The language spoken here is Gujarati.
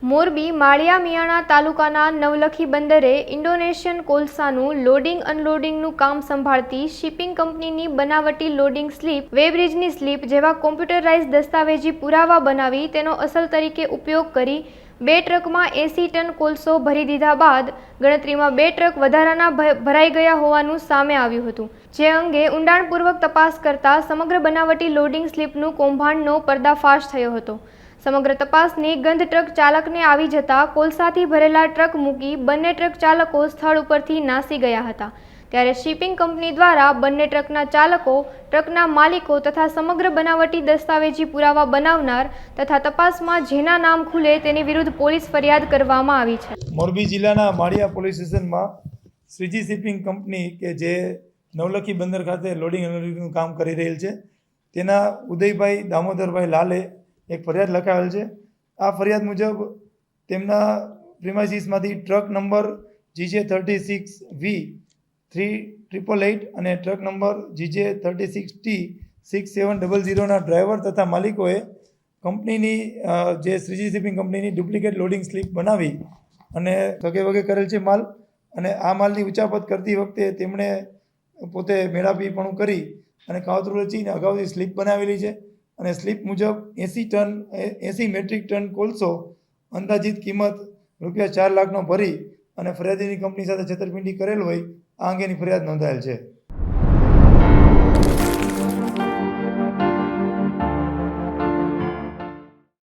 મોરબી માળિયા મિયાણા તાલુકાના નવલખી બંદરે ઇન્ડોનેશિયન કોલસાનું લોડિંગ અનલોડિંગનું કામ સંભાળતી શિપિંગ કંપનીની બનાવટી લોડિંગ સ્લીપ, વેબ્રિજની સ્લીપ જેવા કોમ્પ્યુટરાઇઝ દસ્તાવેજી પુરાવા બનાવી તેનો અસલ તરીકે ઉપયોગ કરી 2 ટ્રકમાં 80 ટન કોલસો ભરી દીધા બાદ ગણતરીમાં 2 ટ્રક વધારાના ભરાઈ ગયા હોવાનું સામે આવ્યું હતું, જે અંગે ઊંડાણપૂર્વક તપાસ કરતા સમગ્ર બનાવટી લોડિંગ સ્લીપનું કૌભાંડનો પર્દાફાશ થયો હતો। સમગ્ર તપાસની ગંધ ટ્રક ચાલકને આવી જતા કોલસાથી ભરેલા ટ્રક મૂકી બંને ટ્રક ચાલકો સ્થળ ઉપરથી નાસી ગયા હતા। ત્યારે શિપિંગ કંપની દ્વારા બંને ટ્રકના ચાલકો, ટ્રકના માલિકો તથા સમગ્ર બનાવટી દસ્તાવેજી પુરાવા બનાવનાર તથા તપાસમાં જેના નામ ખુલે તેની વિરુદ્ધ પોલીસ ફરિયાદ કરવામાં આવી છે। મોરબી જિલ્લાના માળિયા પોલીસ સ્ટેશનમાં શ્રીજી શિપિંગ કંપની કે જે નવલખી બંદર ખાતે લોડિંગ અનલોડિંગનું કામ કરી રહેલ છે, તેના ઉદયભાઈ દામોદરભાઈ લાલે એક ફરિયાદ લખાવેલ છે। આ ફરિયાદ મુજબ તેમના પ્રિમાઇસીસમાંથી ટ્રક નંબર GJ36V3888 અને ટ્રક નંબર GJ36T6700ના ડ્રાઈવર તથા માલિકોએ કંપનીની જે શ્રીજી શિપિંગ કંપનીની ડુપ્લિકેટ લોડિંગ સ્લીપ બનાવી અને વગે વગે કરેલ છે માલ, અને આ માલની ઉચાપત કરતી વખતે તેમણે પોતે મેળાપીપણું કરી અને કાવતરું રચીને અગાઉથી સ્લીપ બનાવેલી છે અને સ્લીપ મુજબ 80 મેટ્રિક ટન કોલસો અંદાજિત કિંમત ₹4 લાખનો ભરી અને ફરિયાદીની કંપની સાથે છેતરપિંડી કરેલ હોય આ અંગેની ફરિયાદ નોંધાયેલ છે।